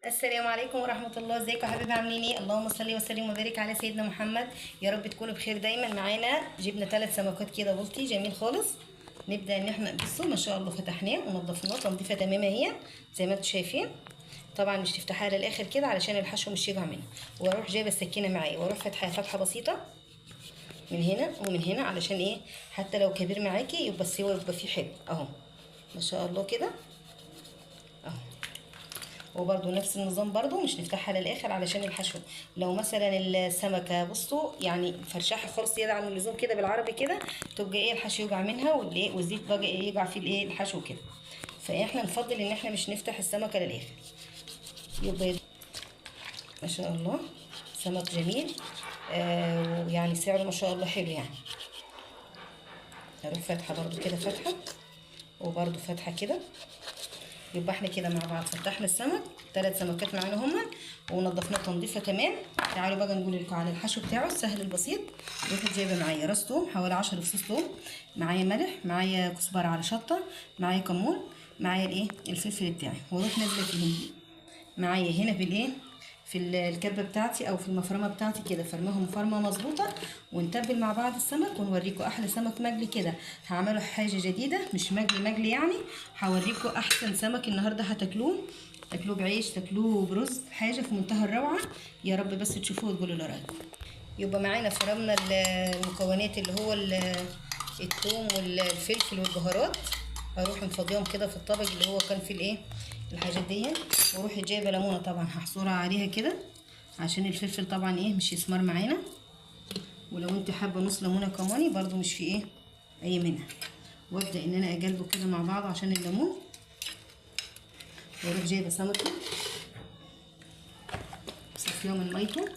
السلام عليكم ورحمة الله. ازيكم يا حبايبي؟ عاملين ايه؟ اللهم صل وسلم وبارك على سيدنا محمد. يا رب تكونوا بخير دايما. معانا جبنا 3 سمكات كده بلطي جميل خالص. نبدأ ان احنا بصوا ما شاء الله فتحناه ونضفناه تنظيفة تماما هي زي ما انتم شايفين. طبعا مش تفتحها للاخر كده علشان الحشو مش يقع منها. واروح جايبه السكينه معايا واروح فاتحه فتحه بسيطه من هنا ومن هنا علشان ايه؟ حتى لو كبير معاكي يبقى السوا يبقى فيه حلو اهو ما شاء الله كده اهو. وبرده نفس النظام برده مش نفتحها للاخر علشان الحشو. لو مثلا السمكه بصوا يعني فرشاحه خالص زياده عن اللزوم كده بالعربي كده تبقى ايه الحشو يوجع منها والزيت بقى ايه يقع في الايه الحشو كده. فاحنا نفضل ان احنا مش نفتح السمكه للاخر. يبقى ما شاء الله سمك جميل ويعني سعره ما شاء الله حلو يعني. هروح فاتحه برده كده فتحه وبرده فاتحه كده. يبقى احنا كده مع بعض فتحنا السمك 3 سمكات معانا هما ونضفناه تنظيفه تمام. تعالوا بقى نقول لكم على الحشو بتاعه السهل البسيط. رحت جايبه معايا راس توم حوالي 10 فصوص توم، معايا ملح، معايا كزبره على شطه، معايا كمون، معايا الايه الفلفل بتاعي. واروح نازله فيهم معايا هنا بالايه في الكبه بتاعتي او في المفرمه بتاعتي كده فرمهم فرمه مظبوطه. ونتبل مع بعض السمك ونوريكم احلى سمك مقلي كده. هعمله حاجه جديده مش مقلي يعني. هوريكم احسن سمك النهارده هتاكلوه بعيش تاكلوه برز حاجه في منتهى الروعه. يا رب بس تشوفوه وتقولوا لي رايكم. يبقى معانا فرمنا المكونات اللي هو الثوم والفلفل والبهارات. هروح مفضيهم كده في الطبق اللي هو كان فيه الايه الحاجات دي. واروح جايبه ليمونه طبعا هحصرها عليها كده عشان الفلفل طبعا ايه مش يسمر معانا. ولو انت حابه نص ليمونه كماني برده مش في ايه اي منها. وابدا ان انا اقلبه كده مع بعض عشان الليمون. واروح جايبه سمكه صفيها من ميته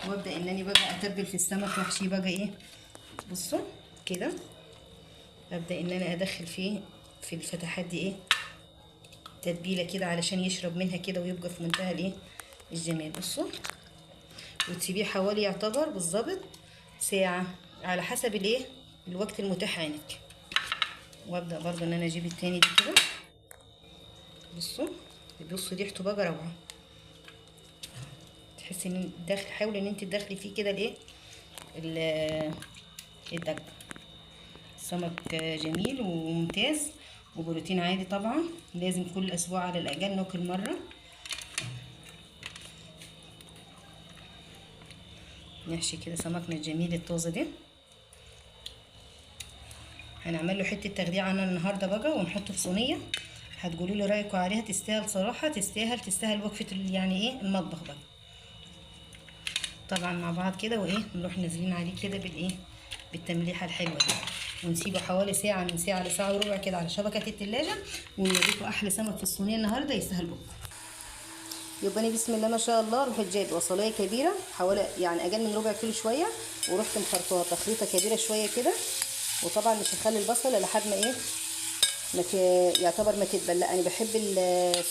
وابدا انني بقى اتبل في السمك واحشيه بقى ايه بصوا كده. ابدا ان انا ادخل فيه في الفتحات دي ايه تتبيله كده علشان يشرب منها كده ويبقى في منتهى الايه الجمال. بصوا وتسيبيه حوالي يعتبر بالظبط ساعه على حسب الايه الوقت المتاح عندك. وابدا برضو ان انا اجيب التاني دي كده. بصوا ريحته بقى روعه. تحسي ان داخل حاولي ان انت تدخلي فيه كده الايه الدجاج. سمك جميل وممتاز وبروتين عادي طبعا. لازم كل اسبوع على الاقل ناكل مره. نحشي كده سمكنا الجميل الطازه ده. هنعمل له حته تخديعه انا النهارده بقى ونحطه في صينيه. هتقولوا لي رايكم عليها. تستاهل صراحه تستاهل وقفه يعني ايه المطبخ بقى. طبعا مع بعض كده وايه نروح نازلين عليه كده بالايه بالتمليحه الحلوه دي. ونسيبه حوالي ساعه من ساعه لساعه وربع كده على شبكه التلاجة. ونوريكم احلى سمك في الصينيه النهارده يستاهل بكره. يبقى انا بسم الله ما شاء الله رحت جايبه بصلايه كبيره حوالي يعني اقل من ربع كيلو شويه. ورحت مخرطوها تخريطه كبيره شويه كده. وطبعا مش هخلي البصله لحد ما ايه يعتبر ما تدبل. لا انا بحب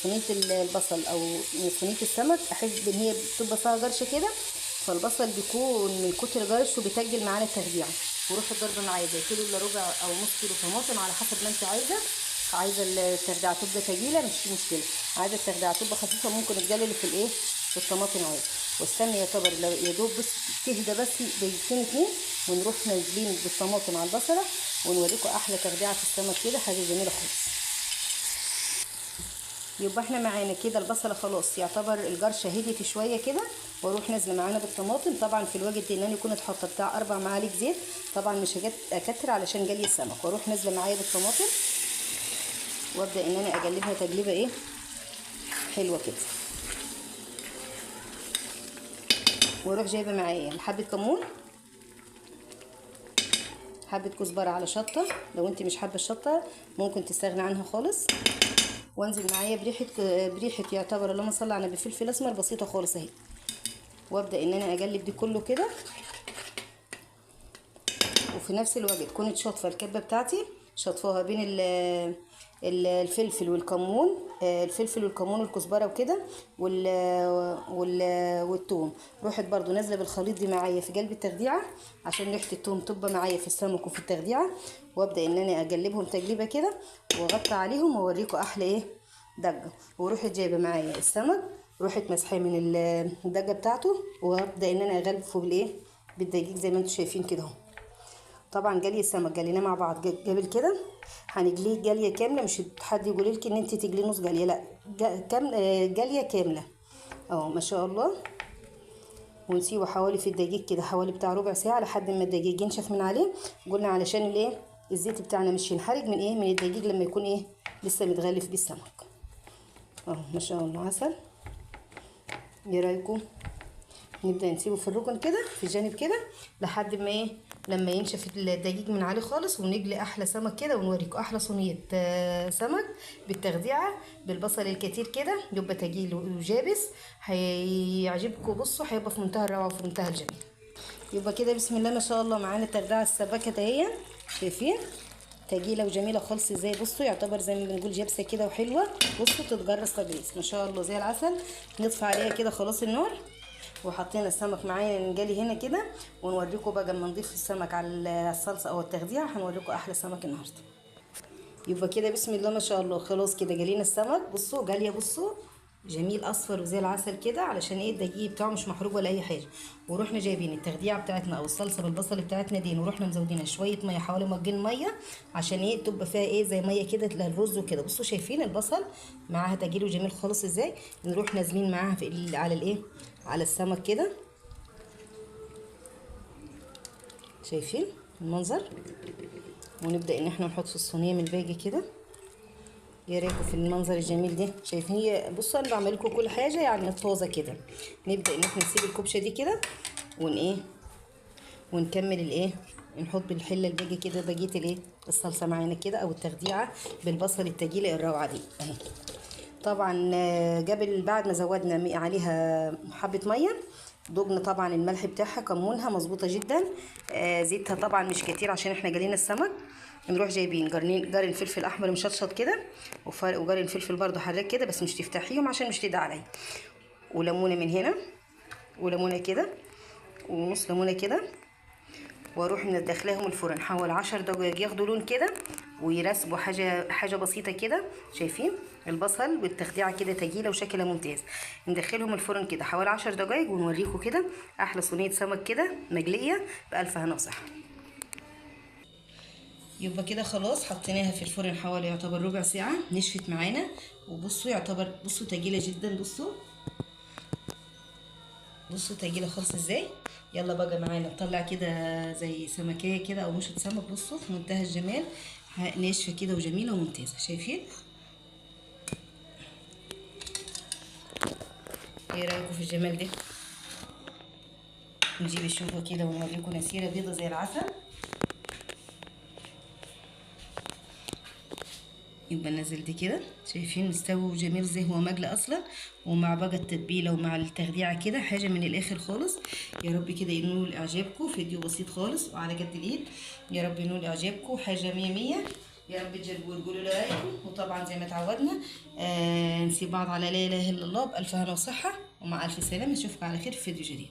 صينيه البصل او صينيه السمك احب ان هي بتبقى فيها قرش كده. فالبصل بيكون من كتر قرشه بيتجل معانا التخديعه. وروح الضربه معايا زي كيلو الا ربع او نص كيلو طماطم على حسب ما انت عايزه. عايزه التخديعه تبقى تقيله مش مشكله. عايزه التخديعه تبقى خفيفه ممكن تقللي في الايه في الطماطم عادي. واستني يعتبر يا دوب بس تهدى بس دقيقتين 2 ونروح نازلين بالطماطم على البصله. ونوريكم احلى تخديعه في السمك كده حاجه جميله خالص. يبقى احنا معانا كده البصله خلاص يعتبر الجرشه هديت شويه كده. واروح نازله معانا بالطماطم طبعا في الوقت ان انا كنت حاطه بتاع 4 معالق زيت. طبعا مش اكتر علشان جالي السمك. واروح نازله معايا بالطماطم وابدا ان انا اقلبها تقليبه ايه حلوه كده. واروح جايبه معايا حبه كمون، حبه كزبره على شطه. لو انت مش حابه الشطه ممكن تستغني عنها خالص. وانزل معايا بريحه يعتبر اللهم صل على النبي فلفل اسمر بسيطه خالص اهي. وابدا ان انا اقلب دي كله كده. وفي نفس الوقت كنت شاطفه الكبه بتاعتي شطفوها بين الفلفل والكمون، الفلفل والكمون والكزبره وكده والثوم. رحت برضو نازله بالخليط دي معايا في قلب التخديعه عشان ريحه الثوم تبقى معايا في السمك وفي التخديعه، وابدا ان انا اقلبهم تقليبه كده واغطي عليهم واوريكم احلى ايه دقه. ورحت جايبه معايا السمك، رحت مسحاه من الدقه بتاعته، وابدا ان انا اغلفه بالايه بالدقيق زي ما انتم شايفين كده اهو. طبعا جاليه السمك جاليناه مع بعض قبل كده، هنجليه جاليه كامله، مش حد يقول لك ان انت تجلي نص جاليه، لا جاليه كامله اهو ما شاء الله. ونسيبه حوالي في الدقيق كده حوالي بتاع ربع ساعه لحد ما الدقيق ينشف من عليه. قلنا علشان الايه الزيت بتاعنا مش ينحرق من ايه من الدقيق لما يكون ايه لسه متغلف بالسمك اهو ما شاء الله. عسل. ايه رايكم؟ نبدا نسيبه في الركن كده في الجانب كده لحد ما ايه لما ينشف الدقيق من عليه خالص، ونجلي احلى سمك كده ونوريكم احلى صينيه سمك بالتخديعه بالبصل الكتير كده، يبقى تجيل وجابس هيعجبكم. بصوا هيبقى في منتهى الروعه وفي منتهى الجمال. يبقى كده بسم الله ما شاء الله معانا التخديعه السبكه اهي، شايفين تجيله وجميله خالص ازاي. بصوا يعتبر زي ما بنقول جابسه كده وحلوه. بصوا تتجرس تجريس ما شاء الله زي العسل. نطفي عليها كده خلاص النار، وحطينا السمك معايا نجالي هنا كده، ونوريكم بقى لما نضيف السمك على الصلصه او التخديعه هنوريكم احلى سمك النهارده. يبقى كده بسم الله ما شاء الله خلاص كده جالينا السمك. بصوا جاليه بصوا جميل اصفر وزي العسل كده، علشان ايه الدقيق بتاعه مش محروق ولا اي حاجه. ورحنا جايبين التخديعه بتاعتنا او الصلصه بالبصل بتاعتنا دي، ورحنا مزودينها شويه ميه حوالي مجين ميه عشان ايه تبقى فيها ايه زي ميه كده للرز وكده. بصوا شايفين البصل معاها تجيله جميل خالص ازاي. نروح نازلين معاها في على الايه على السمك كده، شايفين المنظر. ونبدا ان احنا نحط في الصينيه من الباقي كده. ايه رايكم في المنظر الجميل ده؟ شايفين هي بصوا انا بعمل لكم كل حاجه يعني طازه كده. نبدا ان احنا نسيب الكبشه دي كده ايه ونكمل الايه نحط بالحله الباقي كده بقيه الايه الصلصه معانا كده او التخديعه بالبصل التجيله الروعه دي اهي. طبعا قبل بعد ما زودنا عليها حبه ميه ضجنا طبعا الملح بتاعها كمونها مظبوطه جدا. زيتها طبعا مش كتير عشان احنا جالينا السمك. نروح جايبين جرن فلفل احمر مشطشط كده، وجرن فلفل برده حراق كده بس مش تفتحيهم عشان مش تدعي عليا، وليمونه من هنا وليمونه كده ونص ليمونه كده. واروح مدخلاهم الفرن حوالي 10 دقايق ياخدوا لون كده ويرسبوا حاجه بسيطه كده. شايفين البصل والتخديعه كده تجيله وشكلها ممتاز. ندخلهم الفرن كده حوالي 10 دقايق ونوريكم كده احلى صينيه سمك كده مقليه بالف هنا وصحه. يبقى كده خلاص حطيناها في الفرن حوالي يعتبر ربع ساعه نشفت معانا. وبصوا يعتبر بصوا تجيله جدا. بصوا تجيله خالص ازاي. يلا بقى معانا نطلع كده زي سمكيه كده او مشط سمك. بصوا في منتهى الجمال ناشفه كده وجميله وممتازه. شايفين؟ ايه رايكم في الجمال ده؟ نجيب الشوكه كده ونوريكم نسيره بيضه زي العسل. يبقى نازل دي كده شايفين مستوي جميل زي هو مجلى اصلا، ومع بقى التتبيله ومع التخديعه كده حاجه من الاخر خالص. يا رب كده ينول اعجابكم. فيديو بسيط خالص وعلى قد الايد. يا رب ينول اعجابكم حاجه 100 100. يا رب تجربوا وتقولوا لي رايكم. وطبعا زي ما اتعودنا نسيب بعض على لا اله الا الله بالف هنا وصحه ومع الف سلامه. نشوفكم على خير في فيديو جديد.